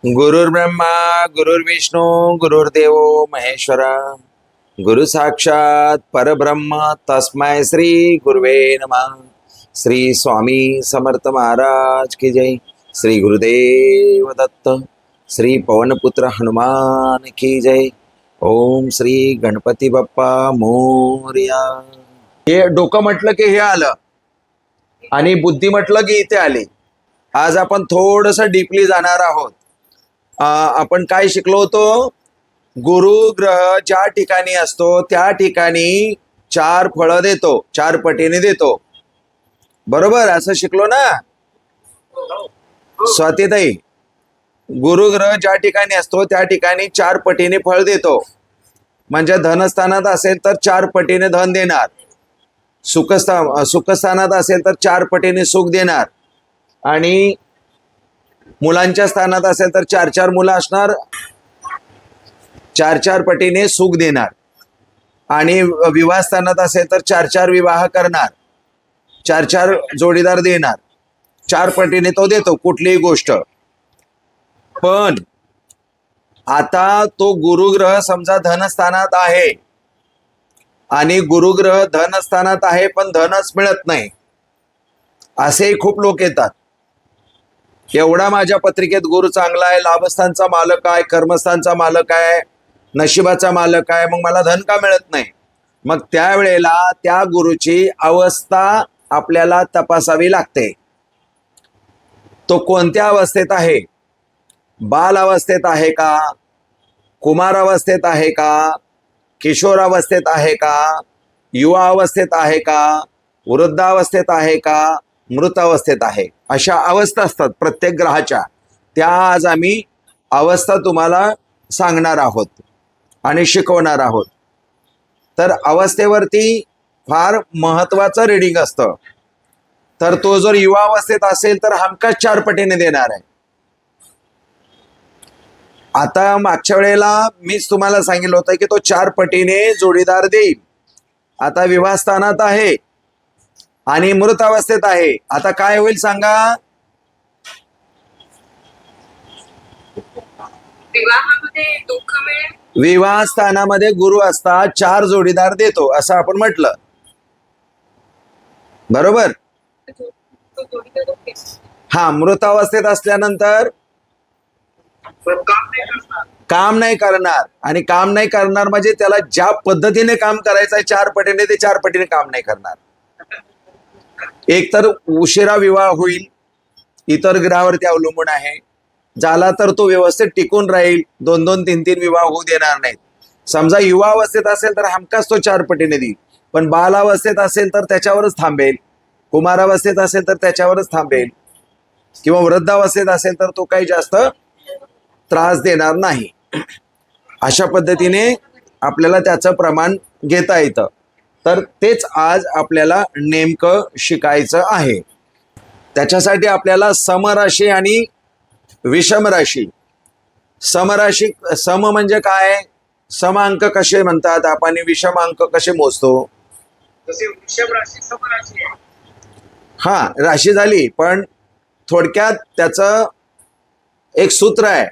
गुरुर्ब्रह्मा गुरुर्विष्णू गुरुर्देव महेश्वरा गुरु साक्षात परब्रह्म तस्मै श्री गुरुवे नमः। श्री स्वामी समर्थ महाराज की जय। श्री गुरुदेव दत्त। श्री पवनपुत्र हनुमान की जय। ओम श्री गणपती बाप्पा मोरया। हे डोकं म्हटलं की हे आलं आणि बुद्धी म्हटलं की इथे आली। आज आपण थोडंसं डीपली जाणार आहोत। आपण काय शिकलो होतो? गुरु ग्रह ज्या ठिकाणी असतो त्या ठिकाणी 4 फळं देतो, 4 पटीने देतो, बरोबर? असं शिकलो ना स्वातीताई? गुरु ग्रह ज्या ठिकाणी असतो त्या ठिकाणी 4 पटीने फळ देतो। म्हणजे धनस्थानात असेल तर 4 पटीने धन देणार, सुखस्थानात असेल तर 4 पटीने सुख देणार, आणि मुलांच्या स्थानात असेल तर 4 मुलं असणार, 4 पटीने सुख देणार, आणि विवाह स्थानात असेल तर 4 विवाह करणार, 4 जोडीदार देणार, 4 पटीने तो देतो कुठलीही गोष्ट। पण आता तो गुरुग्रह समजा धनस्थानात आहे आणि गुरुग्रह धनस्थानात आहे पण धनच मिळत नाही, असेही खूप लोक येतात। एवढा माझ्या पत्रिकेत गुरु चांगला आहे, लाभस्थानचा मालक आहे, कर्मस्थानचा मालक आहे, नशिबाचा मालक आहे, मग मला धन का मिळत नाही? मग त्यावेळेला त्या गुरुची अवस्था आपल्याला तपासावी लागते। तो कोणत्या अवस्थेत आहे? बाल अवस्थेत आहे का, कुमार अवस्थेत आहे का, किशोर अवस्थेत आहे का, युवा अवस्थेत आहे का, वृद्धावस्थेत आहे का, मृत अवस्थेत आहे? अशा अवस्था असतात प्रत्येक ग्रहाच्या। त्या आज आम्ही अवस्था तुम्हाला सांगणार आहोत आणि शिकवणार आहोत। तर अवस्थेवरती फार महत्वाचं रीडिंग असतं। तर तो जर युवा अवस्थेत असेल तर हमखास 4 पटीने देणार आहे। आता मागच्या वेळेला मीच तुम्हाला सांगितलं होतं की तो 4 पटीने जोडीदार देईल। आता विवाह स्थानात आहे आणि मृत अवस्थेत आहे, आता काय होईल सांगा? विवाहामध्ये दुःख मिळेल। विवाह स्थानामध्ये गुरु असता 4 जोडीदार देतो असं आपण म्हटलं, बरोबर? हा, मृत अवस्थेत असल्यानंतर काम नाही करणार, आणि काम नाही करणार म्हणजे त्याला ज्या पद्धतीने काम करायचं आहे 4 पटीने ते 4 पटीने काम नाही करणार। एक तर उशिरा विवाह होईल, इतर ग्रहावरती अवलंबून आहे, झाला तर तो व्यवस्थित टिकून राहील, 2-2, 3-3 विवाह होऊ देणार नाहीत। समजा युवा अवस्थेत असेल तर हमखास तो 4 पटीने देईल, पण बाल अवस्थेत असेल तर त्याच्यावरच थांबेल, कुमार अवस्थेत असेल तर त्याच्यावरच थांबेल, किंवा वृद्धावस्थेत असेल तर तो काही जास्त त्रास देणार नाही। अशा पद्धतीने आपल्याला त्याचं प्रमाण घेता येतं। तर तेच आज आपल्याला नेमकं शिकायचं आहे। त्याच्यासाठी आपल्याला समराशी आणि विषम राशी, समराशी, सम म्हणजे काय? सम अंक कसे म्हणतात आपण, विषम अंक कसे मोजतो? तसे वृषभ राशी समराशी आहे। हा, राशी झाली, पण थोडक्यात त्याचं एक सूत्र आहे।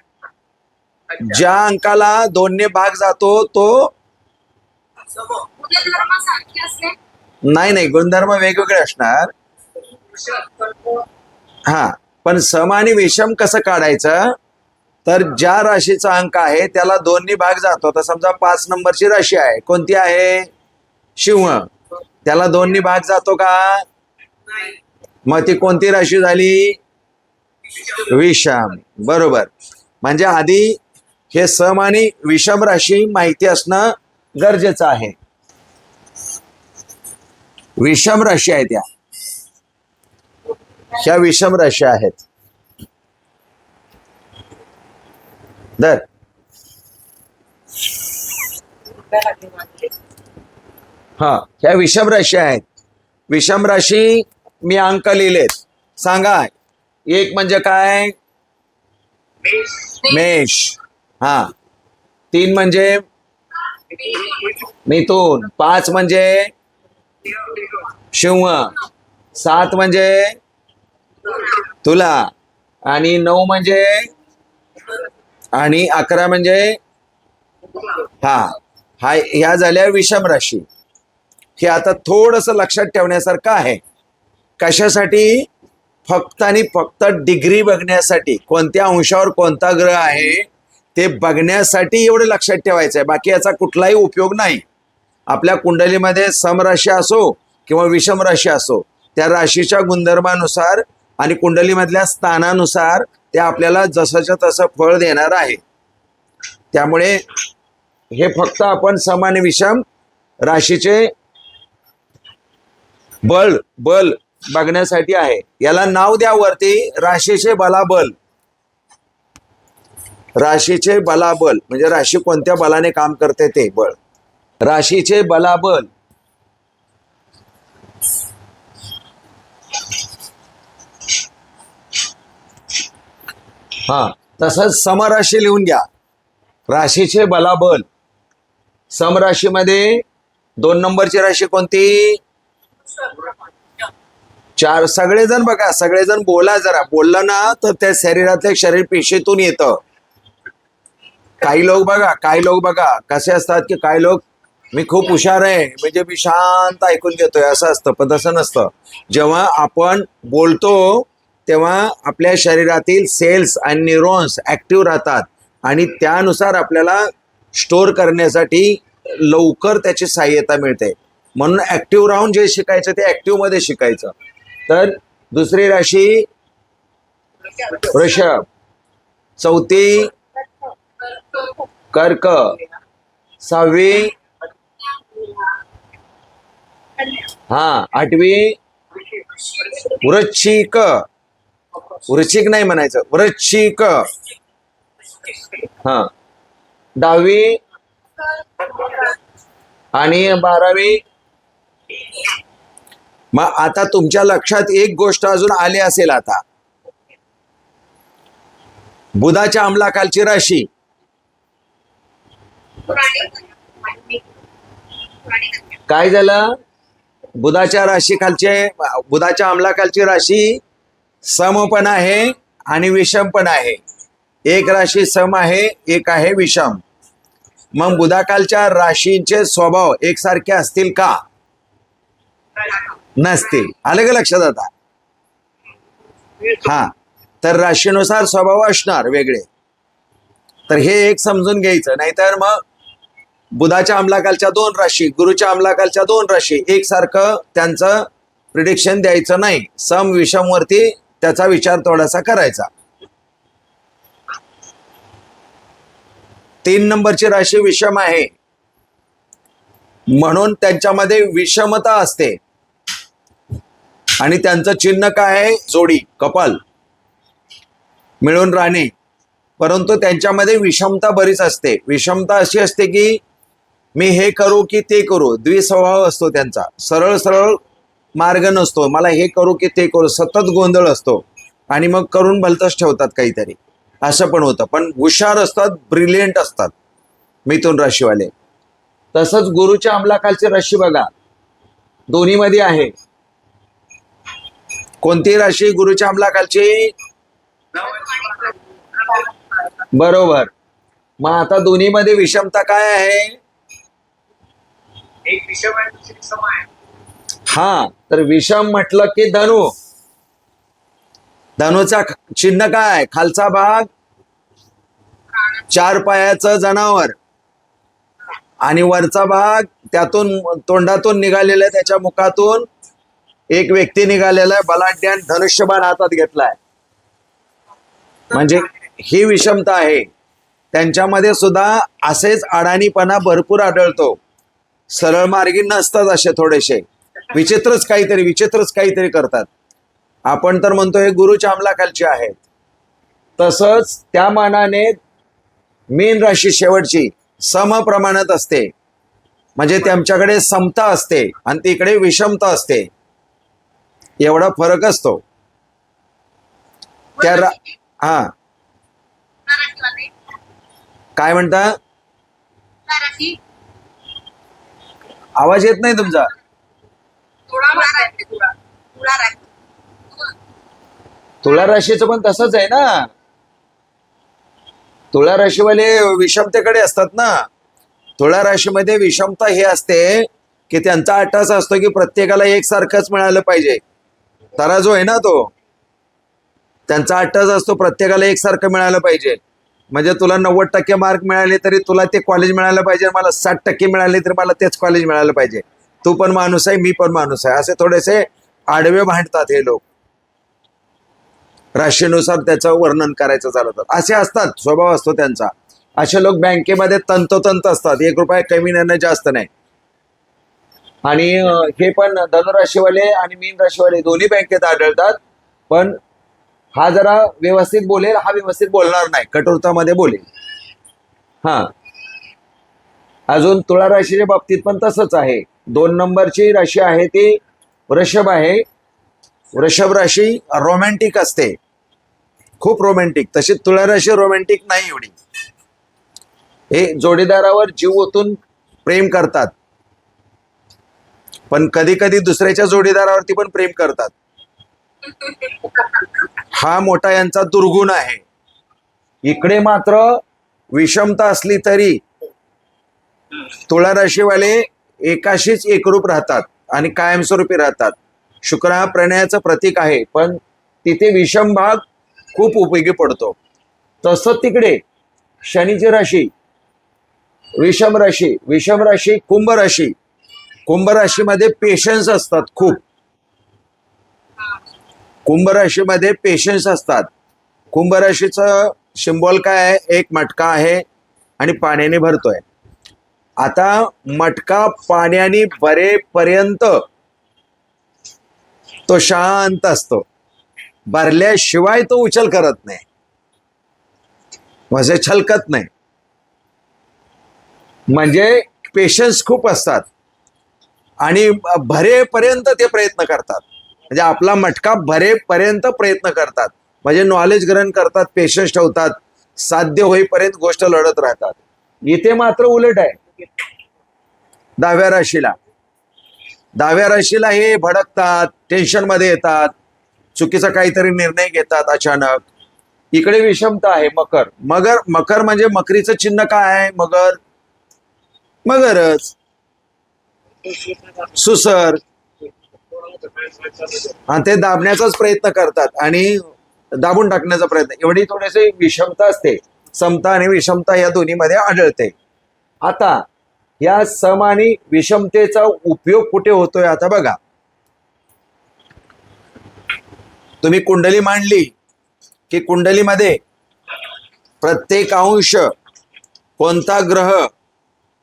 ज्या अंकाला 2 ने भाग जातो तो गुणधर्मासारखे असणे। नाही, गुणधर्म वेगवेगळे असणार। हा, पण सम आणि विषम कसं काढायचं? तर ज्या राशीचा अंक आहे त्याला 2 ने भाग जातो। तर समजा 5 नंबरची राशी आहे, कोणती आहे? सिंह, त्याला 2 ने भाग जातो का? मग ती कोणती राशी झाली? विषम, बरोबर। म्हणजे आधी हे सम आणि विषम राशी माहिती असणं गरजेचं आहे। विषम राशी आहेत ह्या विषम राशी आहेत। दर हा, ह्या विषम राशी आहेत। विषम राशी मी अंक लिहिलेत, सांगा। 1 म्हणजे काय? मेष। हा, 3 म्हणजे मिथुन, 5 म्हणजे सिंह, 7 म्हणजे तुला, आणि 9 म्हणजे आणि 11 म्हणजे ह्या झाल्या विषम राशी. हे आता थोडस लक्षात ठेवण्यासारखं आहे. कशासाठी? फक्त आणि फक्त डिग्री बघण्यासाठी, कोणत्या अंशावर कोणता ग्रह आहे ते बघण्यासाठी एवढं लक्षात ठेवायचं आहे. बाकी याचा कुठलाही उपयोग नाही. आपल्या कुंडलीमध्ये समराशी असो किंवा विषम राशी असो, त्या राशीच्या गुणधर्मानुसार आणि कुंडलीमधल्या स्थानानुसार ते आपल्याला जसंच्या तसं फळ देणार आहे. त्यामुळे हे फक्त आपण सम आणि विषम राशीचे बल बघण्यासाठी आहे. याला नाव द्या वरती, राशीचे बलाबल. राशीचे बलाबल म्हणजे राशी कोणत्या बलाने काम करते ते बळ. राशीचे बलाबल. तसंच समराशी लिहून घ्या. राशीचे बलाबल. समराशीमध्ये 2 नंबरची राशी कोणती? 4. सगळेजण बघा, सगळेजण बोला जरा. बोललं ना तर त्या शरीरातल्या शरीर पेशीतून येतं. काही लोक बघा कसे असतात की काही लोक मी खूप हुशार आहे म्हणजे मी शांत ऐकून घेतोय असं असतं. पण तसं नसतं. जेव्हा आपण बोलतो तेव्हा आपल्या शरीरातील सेल्स आणि न्यूरॉन्स ऍक्टिव्ह राहतात आणि त्यानुसार आपल्याला स्टोअर करण्यासाठी लवकर त्याची सहाय्यता मिळते. म्हणून ऍक्टिव्ह राहून जे शिकायचं ते ऍक्टिव्ह मध्ये शिकायचं. तर दुसरी राशी वृषभ. 4थी कर्क. 6वी 8वी वृश्चिक. वृश्चिक नाही म्हणायचं, वृश्चिक. 10वी आणि 12वी. मग आता तुमच्या लक्षात एक गोष्ट अजून आली असेल. आता बुधाच्या अंमलाखालची राशी काय झालं? बुधाच्या अंमलाखालची राशी सम पण आहे आणि विषम पण आहे. एक राशी सम आहे, एक आहे विषम. मग बुधाखालच्या राशींचे स्वभाव एकसारखे असतील का? नसतील. आलं का लक्षात आता? तर राशीनुसार स्वभाव असणार वेगळे. तर हे एक समजून घ्यायचं. नाहीतर मग बुधाच्या अंमलाखालच्या 2 राशी, गुरुच्या अंमलाखालच्या 2 राशी एकसारखं त्यांचं प्रिडिक्शन द्यायचं नाही. सम विषम वरती त्याचा विचार थोडासा करायचा. 3 नंबरची राशी विषम आहे म्हणून त्यांच्यामध्ये विषमता असते. आणि त्यांचं चिन्ह काय आहे? जोडी, कपल मिळून राहणे. परंतु त्यांच्यामध्ये विषमता बरीच असते. विषमता अशी असते की मी हे करू की ते करू. द्विस्वभाव असतो त्यांचा. सरळ मार्ग नसतो. मला हे करू की ते करू. सतत गोंधळ असतो आणि मग करून भलतच ठेवतात काहीतरी. असं पण होतं. पण हुशार असतात, ब्रिलियंट असतात मिथुन राशीवाले. तसंच गुरुच्या अंमलाखालची राशी बघा, दोन्हीमध्ये आहे. कोणती राशी गुरुच्या अंमलाखालची? बरोबर. मग आता दोन्हीमध्ये विषमता काय आहे? एक विषम आहे, दुसरी सम आहे. तर विषम म्हटलं की धनु. धनुचा चिन्ह काय? खालचा भाग 4 पायाचं जनावर आणि वरचा भाग त्यातून तोंडातून निघालेला, त्याच्या मुखातून एक व्यक्ती निघालेला आहे, बलाढ्यान धनुष्यबाण हातात घेतलाय. म्हणजे ही विषमता आहे. त्यांच्यामध्ये सुद्धा असेच अडाणीपणा भरपूर आढळतो. सरळ मार्गी नसतात. असे थोडेसे विचित्रच काहीतरी करतात. आपण तर म्हणतो हे गुरुच्या अंमलाखालचे आहेत. तसंच त्या मानाने मीन राशी शेवटची सम प्रमाणात असते. म्हणजे त्यांच्याकडे समता असते आणि तिकडे विषमता असते. एवढा फरक असतो. त्या काय म्हणता? आवाज येत नाही तुमचा. तुला राशीचं पण तसंच आहे ना. तुळा राशीवाले विषमतेकडे असतात ना. तुळा राशीमध्ये विषमता हे असते की त्यांचा अट्टास असतो की प्रत्येकाला एकसारखंच मिळालं पाहिजे. तराजू आहे ना तो, त्यांचा अट्टास असतो प्रत्येकाला एकसारखं मिळालं पाहिजे. म्हणजे तुला 90% मार्क मिळाले तरी तुला ते कॉलेज मिळालं पाहिजे, मला 60% मिळाले तरी मला तेच कॉलेज मिळालं पाहिजे. तू पण माणूस आहे, मी पण माणूस आहे, असे थोडेसे आडवे भांडतात हे लोक. राशीनुसार त्याचं वर्णन करायचं झालं तर असे असतात, स्वभाव असतो त्यांचा. असे लोक बँकेमध्ये तंतोतंत असतात, 1 रुपया कमी नाही जास्त नाही. आणि हे पण धनुराशीवाले आणि मीन राशीवाले दोन्ही बँकेत आढळतात. पण हा जरा व्यवस्थित बोलेल, हा व्यवस्थित बोलणार नाही, कठोरतामध्ये बोलेल. हा, अजून तुळा राशीच्या बाबतीत पण तसंच आहे. 2 नंबरची राशी आहे ती वृषभ आहे. वृषभ राशी रोमॅन्टिक असते, खूप रोमॅन्टिक. तशी तुळा राशी रोमॅन्टिक नाही एवढी. हे जोडीदारावर जीव ओतून प्रेम करतात, पण कधी कधी दुसऱ्याच्या जोडीदारावरती पण प्रेम करतात. हा मोठा यांचा दुर्गुण आहे. इकडे मात्र विषमता असली तरी तुळा राशीवाले एकाशीच एकरूप राहतात आणि कायमस्वरूपी राहतात. शुक्र हा प्रणयाचं प्रतीक आहे, पण तिथे विषम भाग खूप उपयोगी पडतो. तसं तिकडे शनीची राशी विषम राशी, विषम राशी कुंभ राशी. कुंभ राशीमध्ये पेशन्स असतात खूप. कुंभ राशीमध्ये पेशन्स असतात. कुंभ राशीचं सिंबॉल काय आहे? एक मटका आहे आणि पाण्याने भरतोय. आता मटका पाण्याने भरेपर्यंत तो शांत असतो, भरल्याशिवाय तो उचल करत नाही, म्हणजे छलकत नाही. म्हणजे पेशन्स खूप असतात आणि भरेपर्यंत ते प्रयत्न करतात. म्हणजे आपला मटका भरेपर्यंत प्रयत्न करतात, म्हणजे नॉलेज ग्रहण करतात, पेशन्स ठेवतात, साध्य होईपर्यंत गोष्ट लढत राहतात. इथे मात्र उलट आहे. 10व्या राशीला, 10व्या राशीला हे भडकतात, टेन्शन मध्ये येतात, चुकीचा काहीतरी निर्णय घेतात अचानक. इकडे विषमता आहे. मकर, मकर म्हणजे मकरीचं चिन्ह काय आहे? मगर, मगरच, सुसर. आणि ते दाबण्याचाच प्रयत्न करतात आणि दाबून टाकण्याचा प्रयत्न. एवढी थोडीशी विषमता असते. समता आणि विषमता या दोन्हीमध्ये आढळते. आता या सम आणि विषमतेचा उपयोग कुठे होतोय? आता बघा, तुम्ही कुंडली मांडली की कुंडलीमध्ये प्रत्येक अंश कोणता ग्रह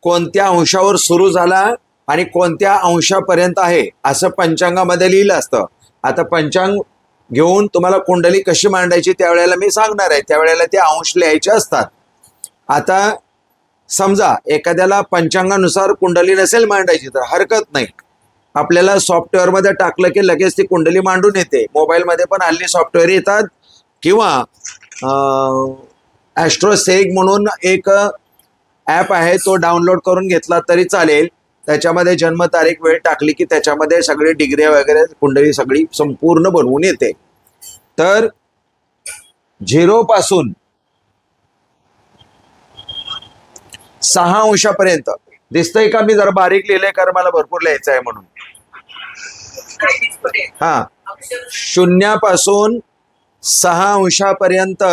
कोणत्या अंशावर सुरू झाला आणि कोणत्या अंशापर्यंत आहे असं पंचांगामध्ये लिहिलं असतं. आता पंचांग घेऊन तुम्हाला कुंडली कशी मांडायची त्यावेळेला मी सांगणार आहे. त्यावेळेला ते अंश लिहायचे असतात. आता समजा एखाद्याला पंचांगानुसार कुंडली नसेल मांडायची तर हरकत नाही, आपल्याला सॉफ्टवेअरमध्ये टाकलं की लगेच ती कुंडली मांडून येते. मोबाईलमध्ये पण हल्ली सॉफ्टवेअर येतात, किंवा ॲस्ट्रोसेग म्हणून एक ॲप आहे, तो डाउनलोड करून घेतला तरी चालेल. त्याच्यामध्ये जन्मतारीख वेळ टाकली की त्याच्यामध्ये सगळे डिग्री वगैरे कुंडली सगळी संपूर्ण बनवून येते. तर 0 पासून 6 अंशापर्यंत दिसतंय का? मी जरा बारीक लिहिलंय कारण मला भरपूर लिहायचं आहे म्हणून. हा, 0 पासून 6 अंशापर्यंत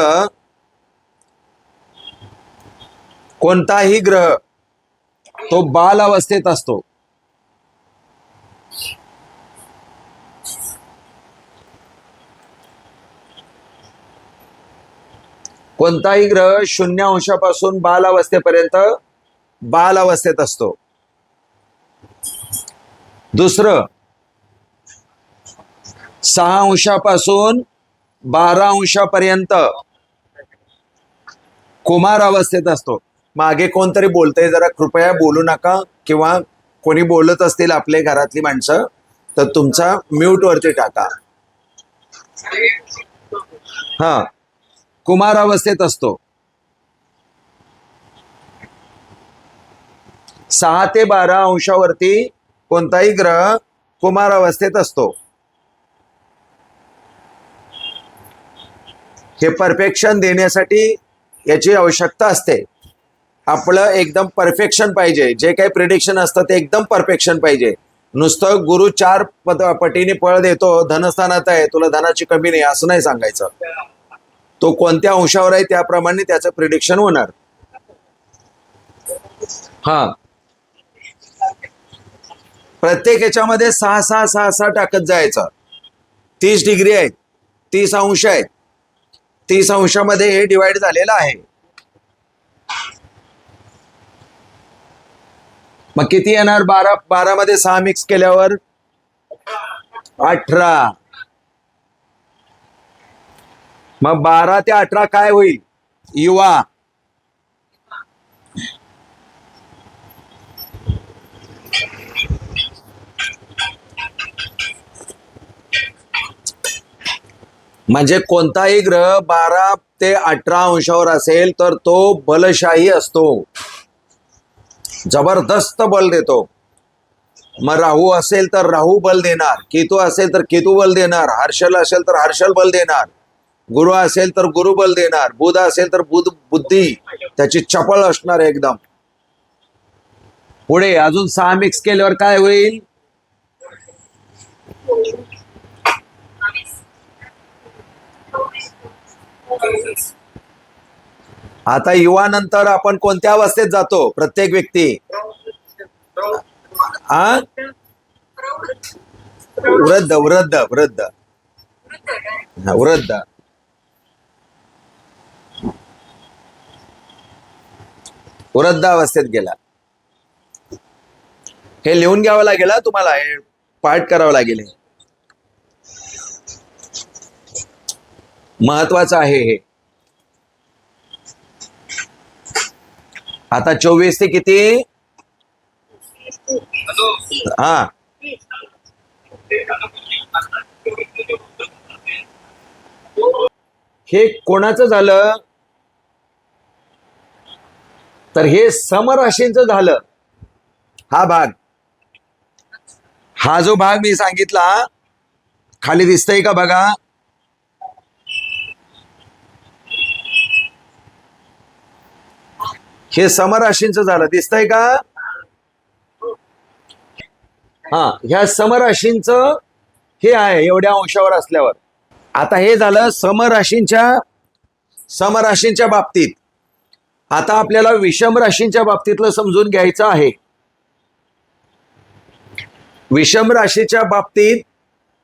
कोणताही ग्रह तो बाल अवस्थेत असतो. कोणताही ग्रह 0 अंशापासून बाल अवस्थेपर्यंत बाल अवस्थेत असतो. दुसरं, 6 अंशापासून 12 अंशापर्यंत कुमार अवस्थेत असतो. मागे कोणतरी बोलतंय, जरा कृपया बोलू नका, किंवा कोणी बोलत असतील आपले घरातली माणसं तर तुमचा म्यूट वरती टाका. हा, कुमार अवस्थेत असतो. 6 ते 12 अंशावरती कोणताही ग्रह कुमार अवस्थेत असतो. हे परफेक्शन देण्यासाठी याची आवश्यकता असते. आपलं एकदम परफेक्शन पाहिजे. जे काही प्रिडिक्शन असतं ते एकदम परफेक्शन पाहिजे. नुसतं गुरु 4 पटीने फळ देतो, धनस्थानात आहे, तुला धनाची कमी नाही, असं नाही सांगायचं. तो कोणत्या अंशावर आहे त्याप्रमाणे त्याचं प्रिडिक्शन होणार. हा, प्रत्येक याच्यामध्ये 6 टाकत जायचं. 30 डिग्री आहेत, 30 अंश आहेत, 30 अंशामध्ये हे डिवाइड झालेलं आहे. मग किती येणार? 12 मध्ये 6 मिक्स केल्यावर 18. मग 12 ते 18 काय होईल? युवा. म्हणजे कोणताही ग्रह 12 ते 18 अंशावर असेल तर तो बलशाही असतो, जबरदस्त बल देतो. मग राहू असेल तर राहू बल देणार, केतू असेल तर केतू बल देणार, हर्षल असेल तर हर्षल बल देणार, गुरु असेल तर गुरु बल देणार, बुध असेल तर बुध बुद्धी त्याची चपळ असणार एकदम. पुढे अजून 6 मिक्स केल्यावर काय होईल? आता युवानंतर आपण कोणत्या अवस्थेत जातो? प्रत्येक व्यक्ती आ वृद्ध वृद्ध वृद्ध वृद्ध वृद्ध अवस्थेत गेला. हे लिहून घ्यावं लागेल, तुम्हाला हे पाठ करावं लागेल. हे महत्वाचं आहे. हे आता 24 ते किती? हा, हे कोणाचं झालं? तर हे समराशींचं झालं. हा भाग, हा जो भाग मी सांगितला खाली दिसतंय का बघा? हे समराशींचं झालं, दिसतंय का? हा, ह्या समराशींचं हे आहे एवढ्या अंशावर असल्यावर. आता हे झालं समराशींच्या बाबतीत. आता आपल्याला विषम राशींच्या बाबतीतलं समजून घ्यायचं आहे. विषम राशीच्या बाबतीत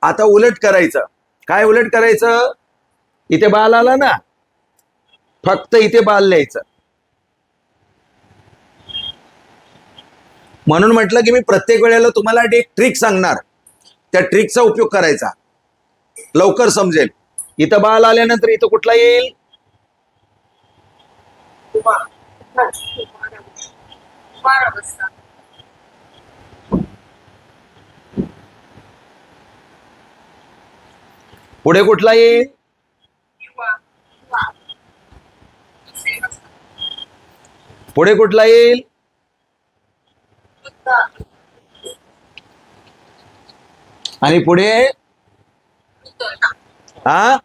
आता उलट करायचं. काय उलट करायचं? इथे बाल आला ना, फक्त इथे बाल लिहायचं. म्हणून म्हटलं की मी प्रत्येक वेळेला तुम्हाला एक ट्रिक सांगणार, त्या ट्रिकचा उपयोग करायचा, लवकर समजेल. इथं बाल आल्यानंतर इथं कुठला येईल? पुढे कुठला येईल? पुढे कुठला येईल? आणि पुढे हा,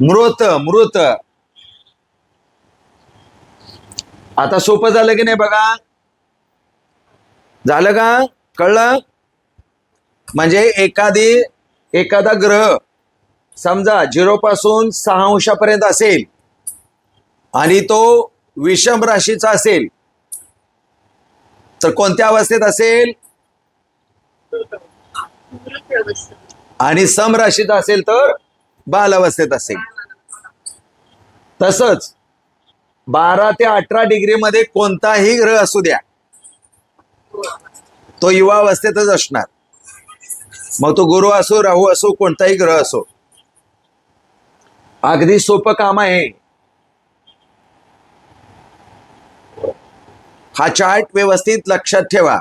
मृत. मृत. आता सोपं झालं की नाही बघा? झालं का? कळलं? म्हणजे एखादा ग्रह समजा 0 पासून 6 अंशापर्यंत असेल आणि तो विषम राशीचा असेल तर कोणत्या अवस्थेत असेल? आणि सम राशीचा असेल तर बाल अवस्थेत असेल. तसंच 12 ते 18 डिग्री मध्ये कोणताही ग्रह असू द्या, तो युवा अवस्थेतच असणार. मग तो गुरु असो, राहू असो, कोणताही ग्रह असो. अगदी सोपं काम आहे. हा चार्ट व्यवस्थित लक्षात ठेवा.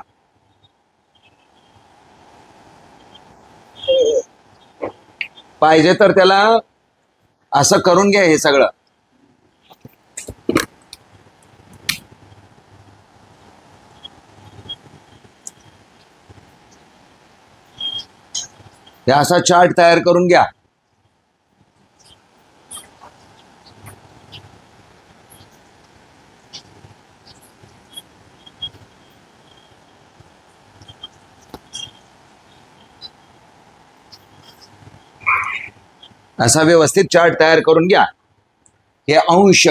पाहिजे तर त्याला असं करून घ्या हे सगळं. हे असा चार्ट तयार करून घ्या. असा व्यवस्थित चार्ट तयार करून घ्या. हे अंश,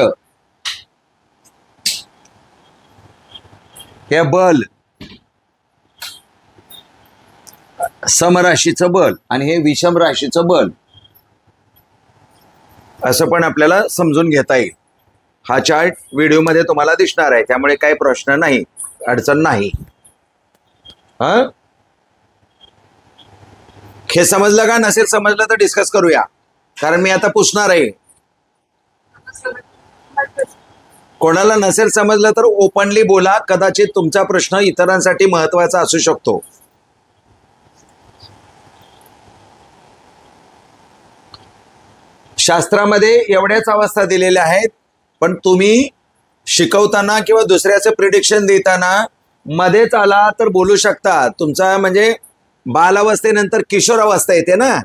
हे बल, समराशीचं बल आणि हे विषम राशीचं बल, असं पण आपल्याला समजून घेता येईल. हा चार्ट व्हिडिओमध्ये तुम्हाला दिसणार आहे, त्यामुळे काही प्रश्न नाही, अडचण नाही. हा, हे समजलं का? नसेल समजलं तर डिस्कस करूया, कारण मी आता पुसणार आहे. कोणाला नसेल समजलं तर ओपनली बोला, कदाचित तुमचा प्रश्न इतरांसाठी महत्वाचा असू शकतो. शास्त्रामध्ये एवढ्याच अवस्था दिलेल्या आहेत, पण तुम्ही शिकवताना किंवा दुसऱ्याचं प्रिडिक्शन देताना मध्येच आला तर बोलू शकता. तुमचा म्हणजे बालावस्थेनंतर किशोर अवस्था येते ना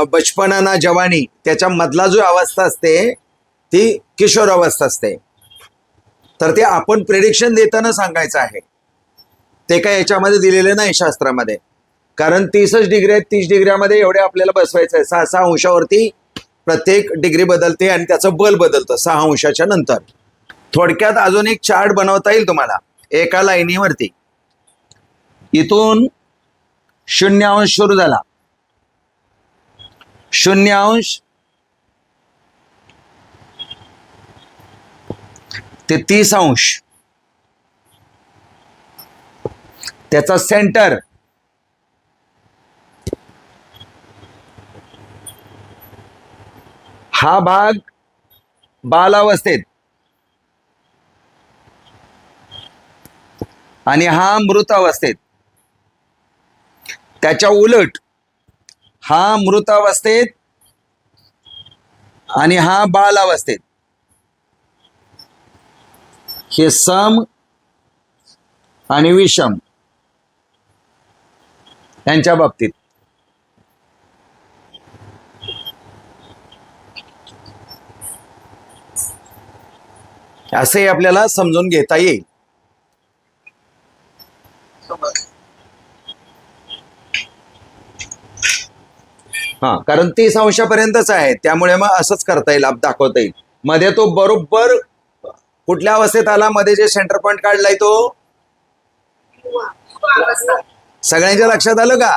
बचपना ना जवानी, त्याच्या मधला जो अवस्था असते ती किशोर अवस्था असते. तर ते आपण प्रिडिक्शन देताना सांगायचं आहे, ते काय याच्यामध्ये दिलेले नाही शास्त्रामध्ये. कारण 30 डिग्री आहेत, 30 डिग्र्यामध्ये एवढे आपल्याला बसवायचं आहे. 6 अंशावरती प्रत्येक डिग्री बदलते आणि त्याचं बल बदलतं 6 अंशाच्या नंतर. थोडक्यात अजून एक चार्ट बनवता येईल तुम्हाला एका लाईनीवरती. इथून 0 अंश सुरू झाला, 0 अंश ते 30 अंश, त्याचा सेंटर हा भाग बालावस्थेत आणि हा मृत अवस्थेत. त्याच्या उलट हा मृत अवस्थेत आणि हा बाल अवस्थेत. हे सम आणि विषम यांच्या बाबतीत. असे आपल्याला समजून घेता येईल. हा, कारण 30 अंशापर्यंतच आहे, त्यामुळे मग असंच करता येईल, दाखवता येईल. मध्ये तो बरोबर कुठल्या अवस्थेत आला, मध्ये जे सेंटर पॉइंट काढलाय तो सगळ्यांच्या लक्षात आलं का?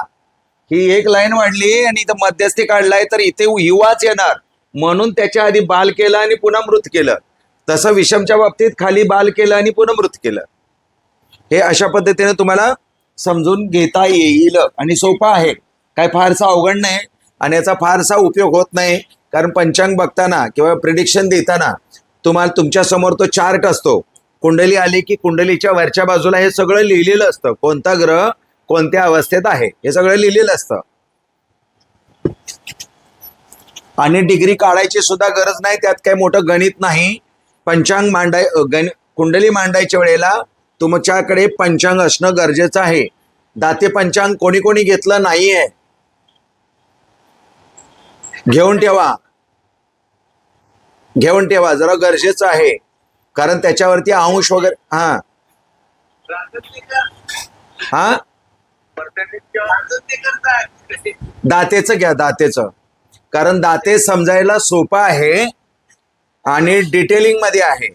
ही एक लाईन वाढली आणि इथं मध्यस्थी काढलाय, तर इथे युवाच येणार, म्हणून त्याच्या आधी बाल केलं आणि पुन्हा मृत केलं. तसं विषमच्या बाबतीत खाली बाल केलं आणि पुन्हा मृत केलं. हे अशा पद्धतीने तुम्हाला समजून घेता येईल आणि सोपं आहे, काय फारसा अवघड नाही आणि याचा फारसा उपयोग होत नाही. कारण पंचांग बघताना किंवा प्रिडिक्शन देताना तुम्हाला तुमच्या समोर तो चार्ट असतो. कुंडली आली की कुंडलीच्या वरच्या बाजूला हे सगळं लिहिलेलं असतं, कोणता ग्रह कोणत्या अवस्थेत आहे हे सगळं लिहिलेलं असतं. आणि डिग्री काढायची सुद्धा गरज नाही, त्यात काही मोठं गणित नाही. पंचांग कुंडली मांडायच्या वेळेला तुमच्याकडे पंचांग असणं गरजेचं आहे. दाते पंचांग कोणी कोणी घेतलं नाहीये, घेऊन ठेवा जरा गरजेचं आहे, कारण त्याच्यावरती अंश वगैरे. हा दातेचं घ्या, दातेचं, कारण दाते समजायला सोपं आहे आणि डिटेलिंग मध्ये आहे.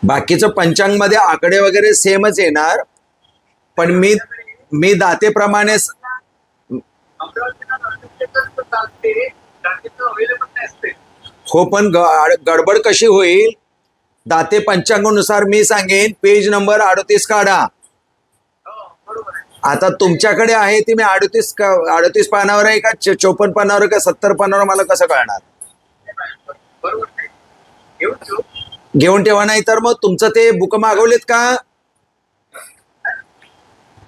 बाकीचं पंचांग मध्ये आकडे वगैरे सेमच येणार, पण मी दातेप्रमाणे. हो, पण गडबड कशी होईल? दाते पंचांगानुसार मी सांगेन पेज नंबर 38 काढा. आता तुमच्याकडे आहे ती मी 38 पानावर आहे का 54 पानावर का 70 पानावर, मला कसं कळणार? घेऊन ठेवा, नाही तर मग तुमचं ते बुक मागवलेत का?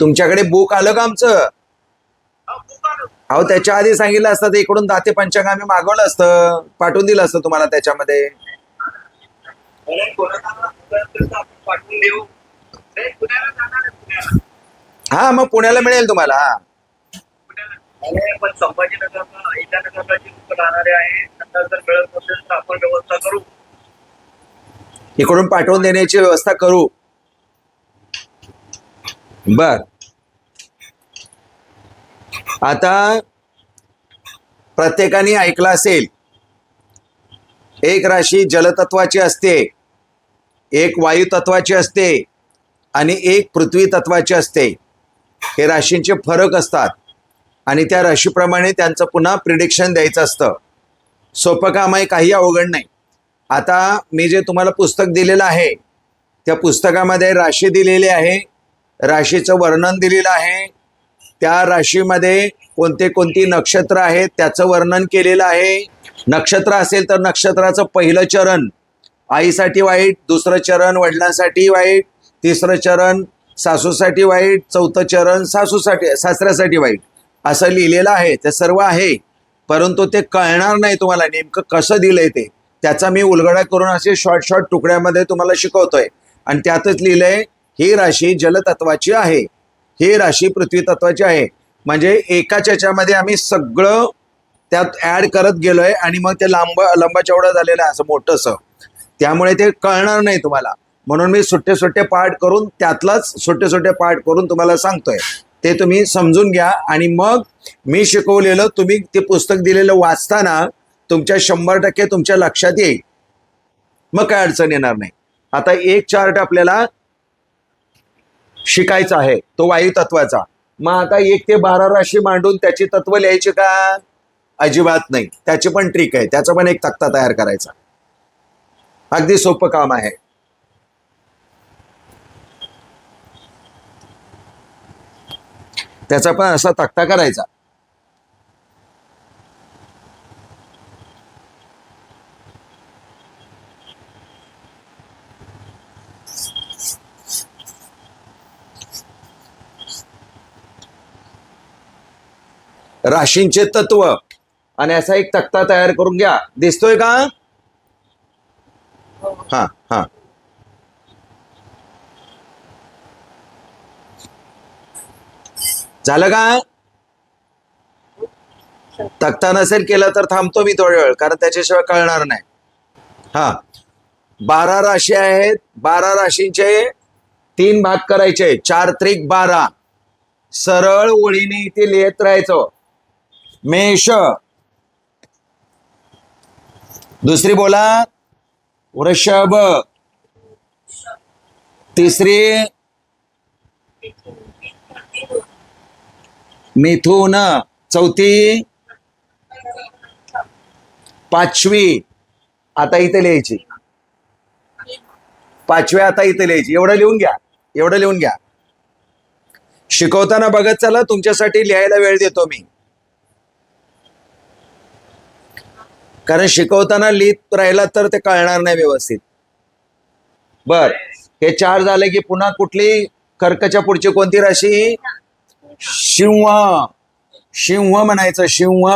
तुमच्याकडे बुक आलं का आमचं? अहो, त्याच्या आधी सांगितलं असतं, ते इकडून दाते पंचांग आम्ही मागवलं असतं, पाठवून दिलं असतं तुम्हाला त्याच्यामध्ये. हा, मग पुण्याला मिळेल तुम्हाला. पण संभाजीनगरला इटानगरला जी लोक राहणारे आहे, त्यांना जर मिळत नसेल तर आपण व्यवस्था करू, इकडून पाठवून देण्याची व्यवस्था करू. बर, आता प्रत्येकाने ऐकलं असेल, एक राशी जलतत्वाची असते, एक वायू तत्वाची असते आणि एक पृथ्वी तत्वाची असते. हे राशींचे फरक असतात आणि त्या राशीप्रमाणे त्यांचं पुन्हा प्रिडिक्शन द्यायचं असतं. सोपं काम आहे, काही अवघड नाही. आता मी जे तुम्हाला पुस्तक दिलेलं आहे त्या पुस्तकामध्ये राशी दिलेली आहे, राशीचं वर्णन दिलेलं आहे, त्या राशीमध्ये कोणती नक्षत्र आहेत त्याचं वर्णन केलेलं आहे. नक्षत्र असेल तर नक्षत्राचं पहिलं चरण आईसाठी वाईट, दुसरं चरण वडिलांसाठी वाईट, तिसरं चरण सासूसाठी वाईट, चौथं चरण सासऱ्यासाठी वाईट, असं लिहिलेलं आहे. ते सर्व आहे, परंतु ते कळणार नाही तुम्हाला नेमकं कसं दिलंय ते. त्याचा मी उलगडा करून असे शॉर्ट तुकड्यामध्ये तुम्हाला शिकवतोय आणि त्यातच लिहिलंय ही राशी जलतत्वाची आहे, ही राशी पृथ्वी तत्वाची आहे. म्हणजे एकाच याच्यामध्ये आम्ही सगळं त्यात ऍड करत गेलोय आणि मग ते लंबा चौडा झालेलं आहे असं मोठंसं. त्यामुळे ते कळणार नाही तुम्हाला, म्हणून मी सुट्टे पाठ करून त्यातलाच सुट्टे पाठ करून तुम्हाला सांगतोय. ते तुम्ही समजून घ्या आणि मग मी शिकवलेलं तुम्ही ते पुस्तक दिलेलं वाचताना तुमच्या 100% तुमच्या लक्षात येईल, मग काय अडचण येणार नाही. आता एक चार्ट आपल्याला शिकायचा आहे तो वायू तत्वाचा. मग आता 1 ते 12 राशी मांडून त्याची तत्व लिहायची का? अजिबात नाही. त्याची पण ट्रिक आहे, त्याचा पण एक तक्ता तयार करायचा. अगदी सोपं काम आहे. त्याचा पण असा तक्ता करायचा. राशींचे तत्व आणि असा एक तक्ता तयार करून घ्या. दिसतोय का? हा हा झालं का? तक्ता नसेल केला तर थांबतो मी थोडा वेळ, कारण त्याच्याशिवाय कळणार नाही. हा 12 राशी आहेत. 12 राशींचे 3 भाग करायचे. 4 त्रिक 12 सरळ ओळीने इथे लिहित राहायचं. मेष, दुसरी बोला वृषभ, तिसरी मिथुन, चौथी, पाचवी आता इथे लिहायची. पाचवी आता इथे लिहायची. एवढं लिहून घ्या. शिकवताना बघत चला, तुमच्यासाठी लिहायला वेळ देतो मी, कारण शिकवताना लिहित राहिला तर ते कळणार नाही व्यवस्थित. बर, हे 4 झाले की पुन्हा कुठली कर्कच्या पुढची कोणती राशी? सिंह. सिंह म्हणायचं. सिंह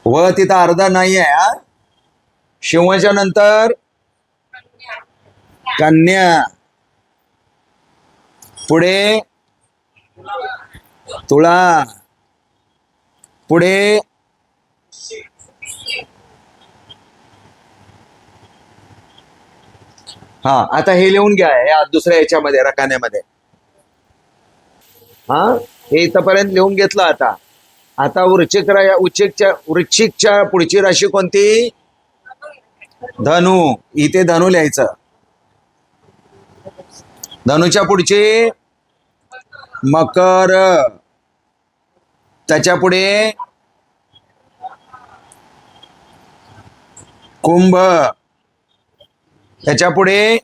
व तिथं अर्धा नाही आहे. सिंहाच्या नंतर कन्या, पुढे तुळा, पुढे हा. आता हे लिहून घ्या या दुसऱ्या याच्यामध्ये रकान्यामध्ये. हा, हे इथपर्यंत लिहून घेतलं. आता वृश्चिकच्या पुढची राशी कोणती? धनु. इथे धनु लिहायचं. धनुच्या पुढची मकर, त्याच्या पुढे कुंभ, त्याच्या पुढे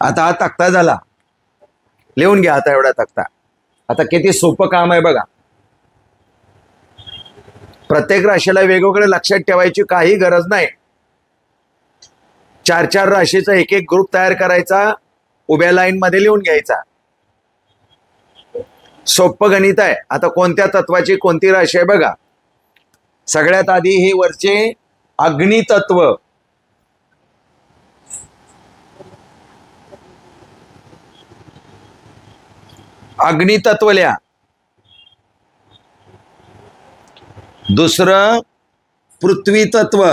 आता हा तक्ता झाला. लिहून घ्या आता एवढा तक्ता. आता किती सोपं काम आहे बघा. प्रत्येक राशीला वेगवेगळे लक्षात ठेवायची काही गरज नाही. 4 राशीचा एक ग्रुप तयार करायचा, उभ्या लाईन मध्ये लिहून घ्यायचा. सोपं गणित आहे. आता कोणत्या तत्वाची कोणती राशी आहे बघा. सगळ्यात आधी हे वरचे अग्नितत्व. अग्नितत्व लिहा. दुसरं पृथ्वी तत्व,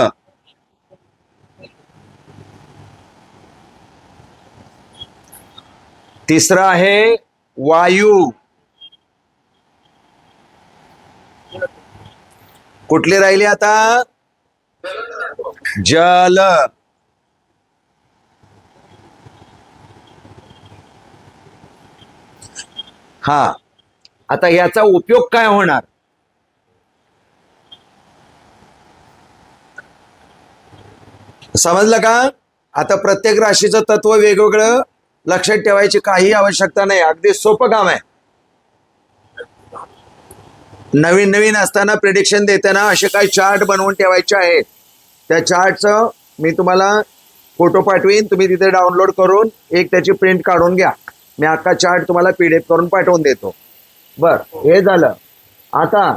तिसरं आहे वायू. कुठली राहिली आता? जल. हा, आता याचा उपयोग काय होणार? समजलं का? आता प्रत्येक राशीचं तत्व वेगवेगळं, लक्षात ठेवायची काही आवश्यकता नाही, अगदी सोपं काम आहे. नवीन नवीन असताना प्रिडिक्शन देताना असे काही चार्ट बनवून ठेवायचे आहेत. त्या चार्टचं मी तुम्हाला फोटो पाठवीन, तुम्ही तिथे डाउनलोड करून एक त्याची प्रिंट काढून घ्या. मी अख्खा चार्ट तुम्हाला PDF करून पाठवून देतो. बर, हे झालं. आता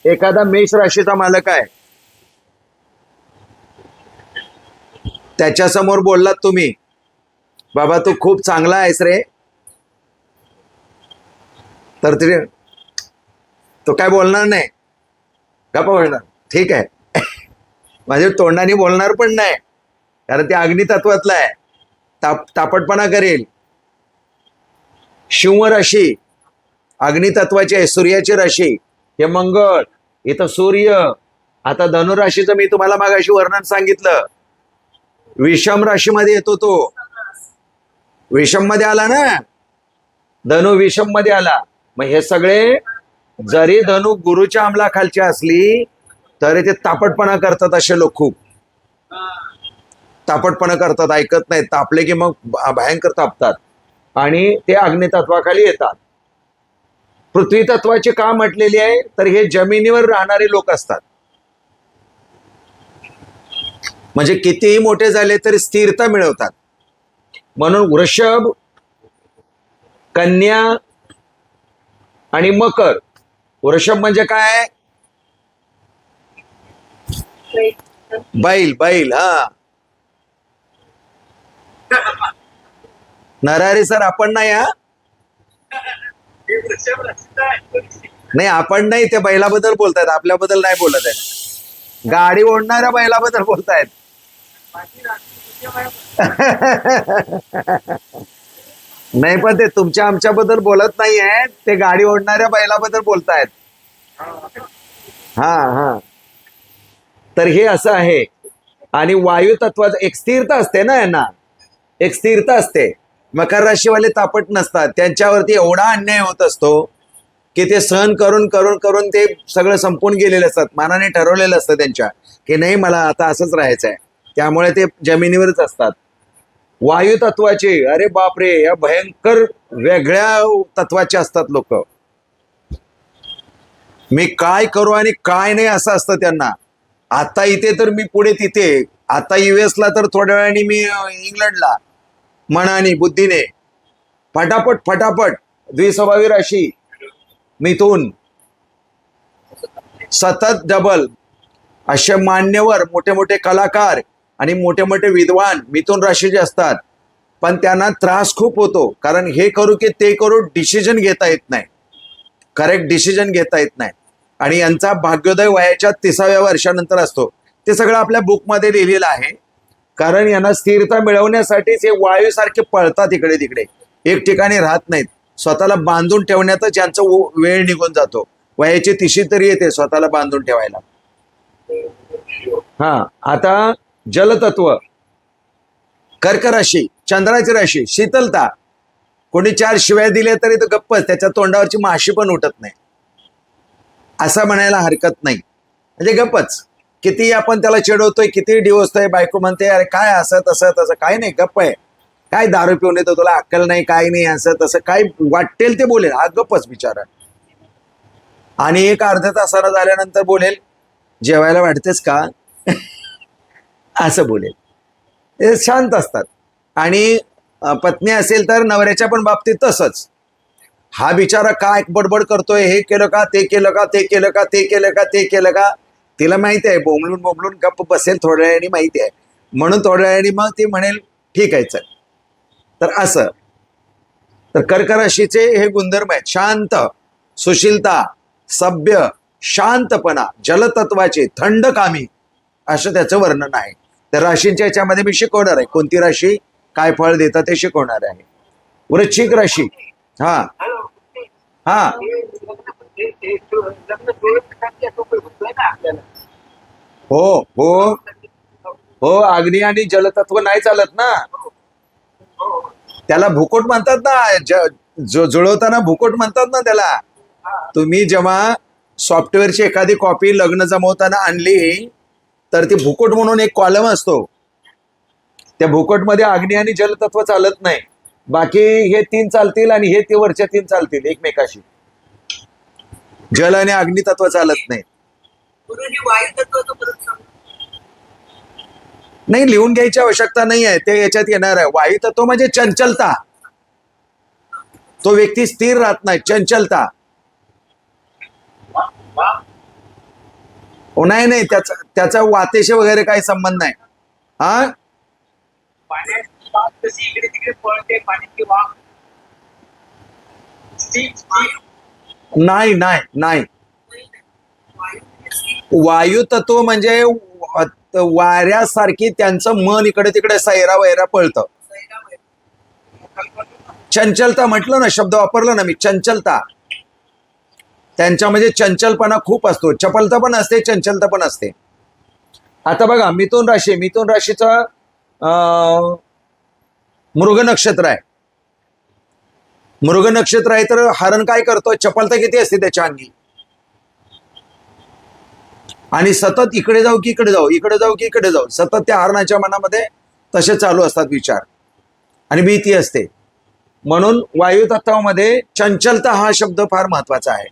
एखादा मेष राशीचा मालक आहे, त्याच्या समोर बोललात तुम्ही, बाबा तू खूप चांगला आहेस रे, तर तो काय बोलणार नाही, गप्पा बोलणार, ठीक आहे. माझ्या तोंडाने बोलणार पण नाही, कारण ते अग्नी तत्वातलं आहे, तापटपणा करेल. शिव राशी अग्नी तत्वाची आहे, सूर्याची राशी. हे मंगळ, इथं सूर्य. आता धनुराशीचं मी तुम्हाला मागाशी वर्णन सांगितलं, विषम राशीमध्ये येतो तो. विषम मध्ये आला ना, धनु विषम मध्ये आला. मग हे सगळे, जरी धनु गुरुच्या अंमलाखालची असली तरी ते तापटपणा करतात. असे लोक खूप तापटपणा करतात, ऐकत नाहीत, तापले की मग भयंकर तापतात आणि ते अग्नितत्वाखाली येतात. पृथ्वी तत्वाची का म्हटलेली आहे, तर हे जमिनीवर राहणारे लोक असतात. म्हणजे कितीही मोठे झाले तरी स्थिरता मिळवतात. म्हणून वृषभ, कन्या आणि मकर. वृषभ म्हणजे काय? बैल. बैल, हा. नरहरी सर आपण नाही, हा नाही, आपण नाही, ते बैलाबद्दल बोलतायत, आपल्याबद्दल नाही बोलत आहे. गाडी ओढणाऱ्या बैलाबद्दल बोलतायत. नाही, पण ते तुमच्या आमच्याबद्दल बोलत नाही आहेत, ते गाडी ओढणाऱ्या बैलाबद्दल बोलतायत. हा हा, तर हे असं आहे. आणि वायू तत्वाचं एक स्थिरता असते ना, यांना एक स्थिरता असते. मकर राशीवाले तापट नसतात, त्यांच्यावरती एवढा अन्याय होत असतो की ते सहन करून करून करून ते सगळं संपून गेलेले असतात. मनाने ठरवलेलं असतं त्यांच्या की नाही, मला आता असंच राहायचं आहे. त्यामुळे ते जमिनीवरच असतात. वायू तत्वाचे, अरे बापरे, या भयंकर वेगळ्या तत्वाचे असतात लोक. मी काय करू आणि काय नाही असं असतं त्यांना. आता इथे तर मी पुढे तिथे, आता US ला तर थोड्या वेळाने मी इंग्लंडला, मनाने बुद्धीने फटाफट फटाफट. द्विस्वभावी राशी मिथून, सतत डबल. असे मान्यवर, मोठे मोठे कलाकार आणि मोठे मोठे विद्वान मिथुन राशीचे असतात. पण त्यांना त्रास खूप होतो, कारण हे करू की ते करू डिसिजन घेता येत नाही, करेक्ट डिसिजन घेता येत नाही. आणि यांचा भाग्योदय वयाच्या 30व्या वर्षानंतर असतो. ते सगळं आपल्या बुकमध्ये लिहिलेलं आहे. कारण यांना स्थिरता मिळवण्यासाठीच हे वायूसारखे पळतात इकडे तिकडे, एक ठिकाणी राहत नाहीत. स्वतःला बांधून ठेवण्यातच यांचा वेळ निघून जातो. वयाची 30 तरी येते स्वतःला बांधून ठेवायला. हा, आता जलतत्व, कर्क राशी, चंद्राची राशी, शीतलता. कोणी 4 शिव्या दिल्या तरी तो गप्पच, त्याच्या तोंडावरची माशी पण उठत नाही, असं म्हणायला हरकत नाही. म्हणजे गप्पच. किती आपण त्याला चिडवतोय, किती डिवचतोय, बायको म्हणते अरे काय असं तसं तसं, काय नाही, गप्प आहे. काय दारू पिऊन येतो, तुला अक्कल नाही, काय नाही, असं तसं काय वाटेल ते बोलेल, हा गप्पच बिचारा. आणि एक अर्ध्या तासाला झाल्यानंतर बोलेल, जेवायला वाटतेच का, असं बोलेल. ते शांत असतात. आणि पत्नी असेल तर नवऱ्याच्या पण बाबतीत तसंच. हा बिचारा काय बडबड करतोय, हे केलं का, ते केलं का, ते केलं का, ते केलं का, ते केलं का. तिला माहिती आहे, बोंबलून बोंबलून गप्प बसेल थोड्या वेळाने, माहिती आहे. म्हणून थोड्या वेळाने मग ती म्हणेल ठीक आहे चल. तर असं. तर कर्क राशीचे हे गुणधर्म आहेत, शांत, सुशीलता, सभ्य, शांतपणा, जलतत्वाचे, थंडकामी, असं त्याचं वर्णन आहे. तर राशींच्या याच्यामध्ये मी शिकवणार आहे, कोणती राशी काय फळ देतात ते शिकवणार आहे. वृश्चिक राशी, हा हा हो हो हो, अग्नी आणि जलतत्व नाही चालत ना, त्याला भूकोट म्हणतात ना, जुळवताना भूकोट म्हणतात ना त्याला. तुम्ही जेव्हा सॉफ्टवेअरची एखादी कॉपी लग्न जमवताना आणली तर ती भूकोट म्हणून एक कॉलम असतो. त्या भूकोटमध्ये अग्नी आणि जलतत्व चालत नाही, बाकी हे तीन चालतील आणि हे ते वरच्या तीन चालतील एकमेकाशी. जल आणि अग्नी तत्व चालत नाही. नाही, लिहून घ्यायची आवश्यकता नाही आहे, ते याच्यात येणार आहे. वायू तत्व म्हणजे चंचलता, तो व्यक्ती स्थिर राहत नाही, चंचलता. नाही नाही, त्याचा वातेशी वगैरे काही संबंध नाही. हा, पाण्याची वाफ कशी इकडे तिकडे पळते, पाण्याची वाफ नाही नाही नाही, वायू तत्व म्हणजे वाऱ्यासारखी त्यांचं मन इकडे तिकडे सैरा वैरा पळतं. चंचलता म्हटलं ना, शब्द वापरला ना मी, चंचलता. त्यांच्यामध्ये चंचलपणा खूप असतो, चपलता पण असते, चंचलता पण असते. आता बघा, मिथुन राशीचं मृग नक्षत्र आहे. मृग नक्षत्र आहे तर हरण काय करतो, चपलता किती असते त्याच्या अंगी, आणि सतत इकडे जाऊ की इकडे जाऊ, इकडे जाऊ की इकडे जाऊ, सतत त्या हरणाच्या मनामध्ये तसे चालू असतात विचार आणि भीती असते. म्हणून वायू तत्वामध्ये चंचलता हा शब्द फार महत्वाचा आहे.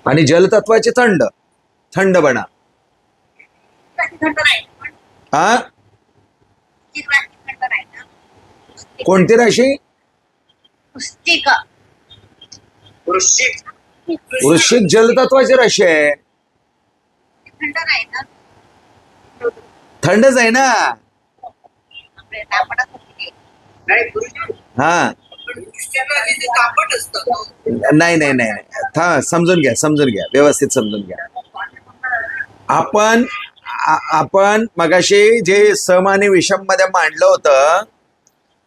आणि जलतत्वाचे थंडपणा. हा, कोणती राशी? वृश्चिक जलतत्वाची राशी आहे. थंडच आहे ना. हा, नाही नाही नाही, समजून घ्या, व्यवस्थित समजून घ्या. आपण मगाशी जे सम आणि विषम मध्ये मांडलं होतं,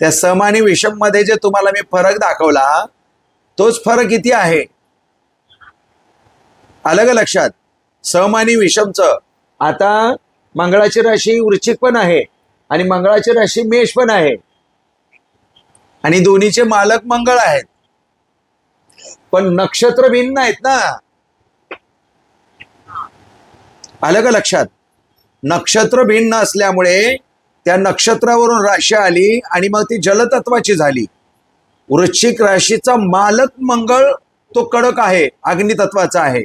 त्या सम आणि विषम मध्ये जे तुम्हाला मी फरक दाखवला, तोच फरक किती आहे, आलं का लक्षात? सम आणि विषमचं. आता मंगळाची राशी वृश्चिक पण आहे आणि मंगळाची राशी मेष पण आहे, आणि दोन्हीचे मालक मंगळ आहेत, पण नक्षत्र भिन्न आहेत ना. आलं का लक्षात? नक्षत्र भिन्न असल्यामुळे त्या नक्षत्रावरून राशी आली आणि मग ती जलतत्वाची झाली. वृश्चिक राशीचा मालक मंगळ तो कडक आहे, अग्नितत्वाचा आहे,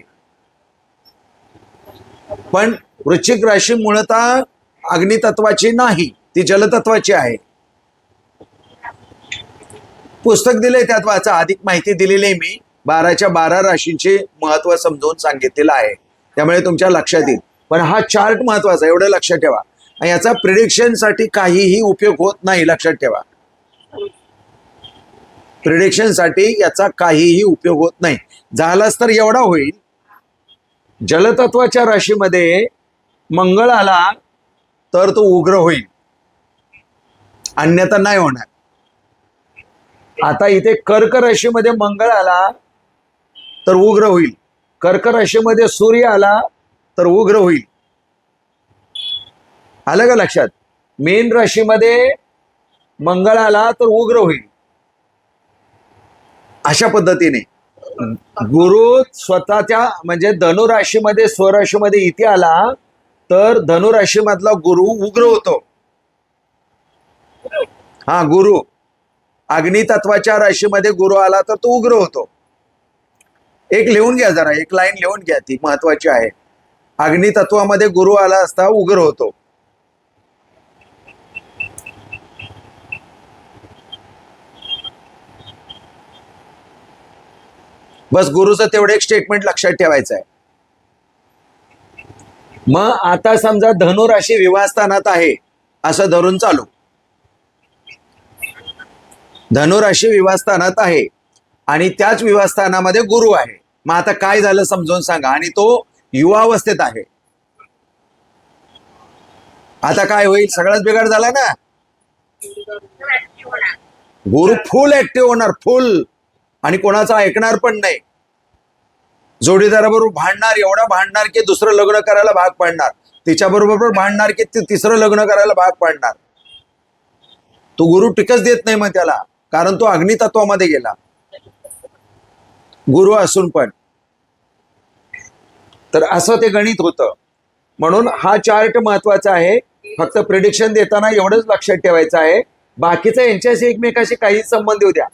पण वृश्चिक राशी मूळतः अग्नितत्वाची नाही, ती जलतत्वाची आहे. पुस्तक दिले, त्यात वाचा, अधिक माहिती दिलेली आहे मी. 12च्या 12 राशींचे महत्व समजावून सांगितलेलं आहे, त्यामुळे तुमच्या लक्षात येईल. पण हा चार्ट महत्वाचा, एवढं लक्षात ठेवा. आणि याचा प्रिडिक्शन साठी काहीही उपयोग होत नाही, लक्षात ठेवा. प्रिडिक्शन साठी याचा काहीही उपयोग होत नाही. झालाच तर एवढा होईल, जलतत्वाच्या राशीमध्ये मंगळ आला तर तो उग्र होईल, अन्यथा नाही होणार. आता इथे कर्क राशीमध्ये मंगळ आला तर उग्र होईल, कर्क राशीमध्ये सूर्य आला तर उग्र होईल. आलं का लक्षात? मीन राशीमध्ये मंगळ आला तर उग्र होईल. अशा पद्धतीने गुरु स्वतःच्या म्हणजे धनुराशीमध्ये स्वराशीमध्ये इथे आला तर धनुराशी मधला गुरु उग्र होतो. हा, गुरु अग्नितत्वाच्या राशीमध्ये गुरु आला तर तो उग्र होतो. एक लिहून घ्या, जरा एक लाईन लिहून घ्या, ती महत्वाची आहे. अग्नितत्वामध्ये गुरु आला असता उग्र होतो. बस गुरुचं तेवढं एक स्टेटमेंट लक्षात ठेवायचं आहे. मग आता समजा धनुराशी विवाहस्थानात आहे असं धरून चालू. धनुराशी विवाहस्थानात आहे आणि त्याच विवाहस्थानामध्ये गुरु आहे. मग आता काय झालं समजून सांगा. आणि तो युवावस्थेत आहे. आता काय होईल? सगळाच बिघाड झाला ना. गुरु फुल ऍक्टिव्ह होणार, फुल. आणि कोणाचं ऐकणार पण नाही. जोडीदाराबरोबर भांडणार, एवढा भांडणार की दुसरं लग्न करायला भाग पाडणार. तिच्याबरोबर भांडणार की तिसरं लग्न करायला भाग पाडणार. तो गुरु टिकच देत नाही मग त्याला, कारण तो अग्नितत्वामध्ये गेला गुरु असून पण. तर असं ते गणित होतं. म्हणून हा चार्ट महत्वाचा आहे. फक्त प्रिडिक्शन देताना एवढंच लक्षात ठेवायचं आहे, बाकीचं यांच्याशी एकमेकाशी काही संबंध येऊ द्या.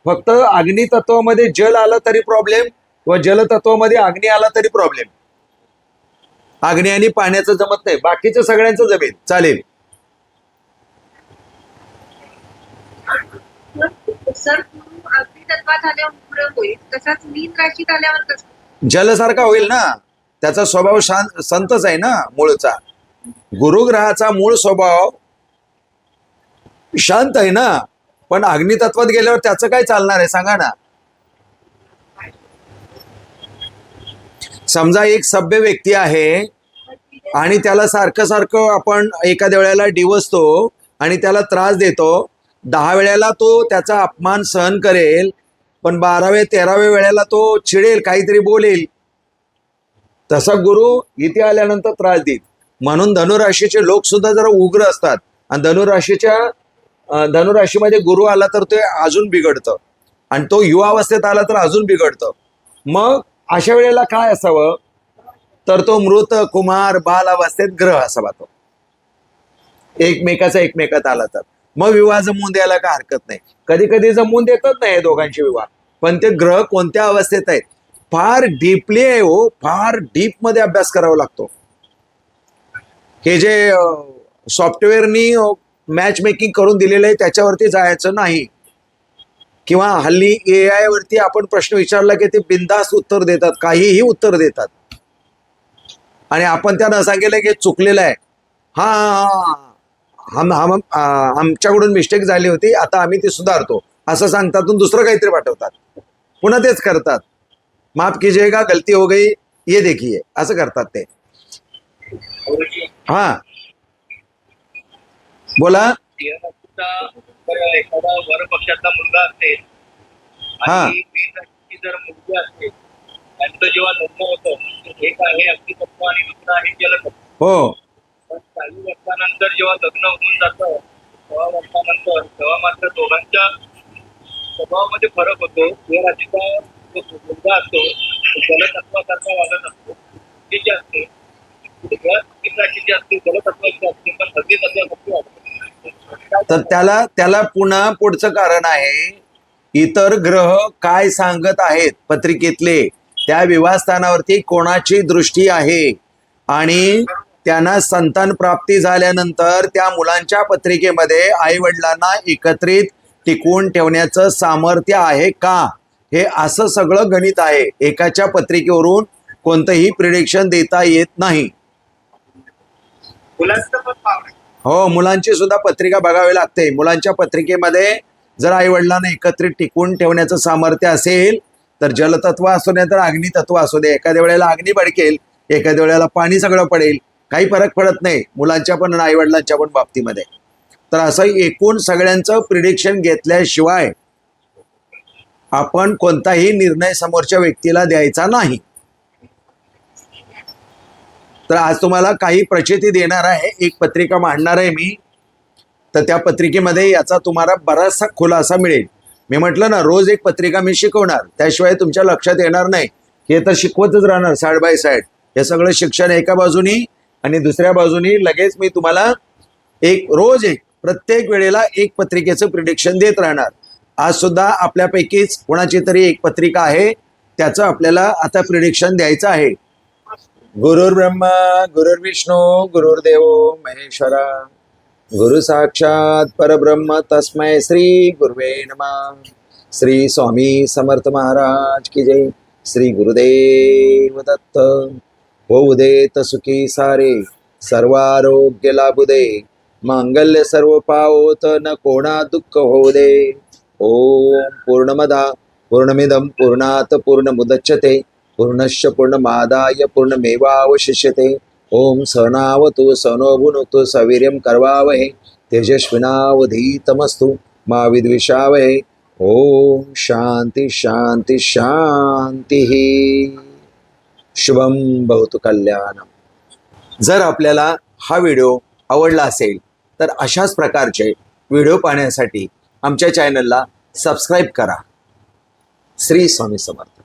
फक्त अग्नितत्वामध्ये जल आलं तरी प्रॉब्लेम, किंवा जलतत्वामध्ये अग्नी आला तरी प्रॉब्लेम. अग्नी आणि पाण्याचं जमत नाही, बाकीचं सगळ्यांचं जमेल, चालेल. सर अगदी तत्वात आल्यावर पुढे होईल, तसाच मीन राशीत आल्यावर कसं? जलसारखा होईल ना. त्याचा स्वभाव संतच आहे ना मूळचा. गुरुग्रहाचा मूळ स्वभाव शांत आहे ना. पण अग्नितत्वात गेल्यावर त्याचं काय चालणार आहे सांगा ना. समजा एक सभ्य व्यक्ती आहे आणि त्याला सारखं सारखं आपण एखाद्या वेळेला डिवसतो आणि त्याला त्रास देतो. 10 वेळेला तो त्याचा अपमान सहन करेल, पण 12व्या 13व्या वेळेला तो चिडेल, काहीतरी बोलेल. तसा गुरु इथे आल्यानंतर त्रास देईल. म्हणून धनुराशीचे लोक सुद्धा जरा उग्र असतात. आणि धनुराशीमध्ये गुरु आला तर ते अजून बिघडतं, आणि तो युवावस्थेत आला तर अजून बिघडतं. मग अशा वेळेला काय असावं, तर तो मृत कुमार बाल अवस्थेत ग्रह असावा. तो एकमेकात आला तर मग विवाह जमवून द्यायला काय हरकत नाही. कधी कधी जमवून देतच नाही दोघांचे विवाह, पण ते ग्रह कोणत्या अवस्थेत आहेत फार डीपली आहे हो. फार डीप मध्ये अभ्यास करावा लागतो. हे जे सॉफ्टवेअरनी मॅच मेकिंग करून दिलेलं आहे त्याच्यावरती जायचं नाही. किंवा हल्ली AI वरती आपण प्रश्न विचारला की ते बिनधास्त उत्तर देतात, काहीही उत्तर देतात. आणि आपण त्यांना सांगितलं की चुकलेलं आहे. आमच्याकडून मिस्टेक झाली होती, आता आम्ही ती सुधारतो असं सांगतात, दुसरं काहीतरी पाठवतात, पुन्हा तेच करतात. माफ कीजिएगा, गलती हो गई, ये देखिए, असं करतात ते. हा बोला. एखादा वर पक्षाचा मुलगा असेल हा. आणि मीन राशीची जर मुलगी असेल, त्यांचं जेव्हा लग्न होतं, एक आहे अग्नितत्व आणि दुसरं आहे जलतत्व. हो. पण काही वर्षानंतर जेव्हा लग्न होऊन जातं, तेव्हा मात्र दोघांच्या स्वभावामध्ये फरक होतो. या राशीचा जो मुलगा असतो तो जलतत्वासारखा वागत असतो, ते जे असते मीन राशीची असते, जलतत्वाची असते, पण अग्नितत्वासारखी वागत. तर त्याला पुन्हा पुढचं कारण आहे, इतर ग्रह काय सांगत आहेत पत्रिकेतले, त्या विवाहस्थानावरती कोणाची दृष्टी आहे, आणि त्यांना संतान प्राप्ती झाल्यानंतर त्या मुलांच्या पत्रिकेमध्ये आई वडिलांना एकत्रित टिकवून ठेवण्याचं सामर्थ्य आहे का, हे असं सगळं गणित आहे. एकाच्या पत्रिकेवरून कोणतंही प्रिडिक्शन देता येत नाही. मुलांचं पण पावणे. हो, मुलांची सुद्धा पत्रिका बघावी लागते. मुलांच्या पत्रिकेमध्ये जर आई वडिलांना एकत्रित टिकवून ठेवण्याचं सामर्थ्य असेल तर जलतत्व असू दे तर अग्नितत्व असू दे, एखाद्या वेळेला अग्नी भडकेल, एखाद्या वेळेला पाणी सगळं पडेल, काही फरक पडत नाही मुलांच्या पण आणि आई वडिलांच्या पण बाबतीमध्ये. तर असं एकूण सगळ्यांचं प्रिडिक्शन घेतल्याशिवाय आपण कोणताही निर्णय समोरच्या व्यक्तीला द्यायचा नाही. तर आज तुम्हाला काही प्रचिती देणार आहे, एक पत्रिका मांडणार आहे मी. तर त्या पत्रिकेमध्ये याचा तुम्हाला बराचसा खुलासा मिळेल. मी म्हटलं ना, रोज एक पत्रिका मी शिकवणार, त्याशिवाय तुमच्या लक्षात येणार नाही. हे तर शिकवतच राहणार साइड बाय साइड. हे सगळं शिक्षण एका बाजूनी आणि दुसऱ्या बाजूनी लगेच मी तुम्हाला रोज प्रत्येक वेळेला एक पत्रिकेचं प्रिडिक्शन देत राहणार. आज सुद्धा आपल्यापैकीच कोणाची तरी एक पत्रिका आहे, त्याचं आपल्याला आता प्रिडिक्शन द्यायचं आहे. गुरुर् ब्रह्मा गुरुर्विष्णू गुरुर्देव महेश्वरा, गुरु साक्षात परब्रह्म तस्मै श्री गुरुवे नमः. श्री स्वामी समर्थ महाराज की जय. श्री गुरुदेव दत्त. होऊ देत सुखी सारे, सर्वारोग्य लाभू दे, मांगल्य सर्व पावोत, न कोणा दुःख होऊ दे. ओम पूर्णमदा पूर्णमिदं पूर्णात पूर्णमुदच्यते, पूर्णस्य पूर्णमादाय पूर्णमेवावशिष्यते. ओम सहनावतु सहनो भुनक्तु सवीर्यं करवावहै, तेजस्विनावधीतमस्तु मा विद्विषावहे. ओम शांती शांती शांती. शुभम भवतु कल्याणम. जर आपल्याला हा व्हिडिओ आवडला असेल तर अशाच प्रकारचे व्हिडिओ पाहण्यासाठी आमच्या चॅनलला सबस्क्राईब करा. श्री स्वामी समर्थ.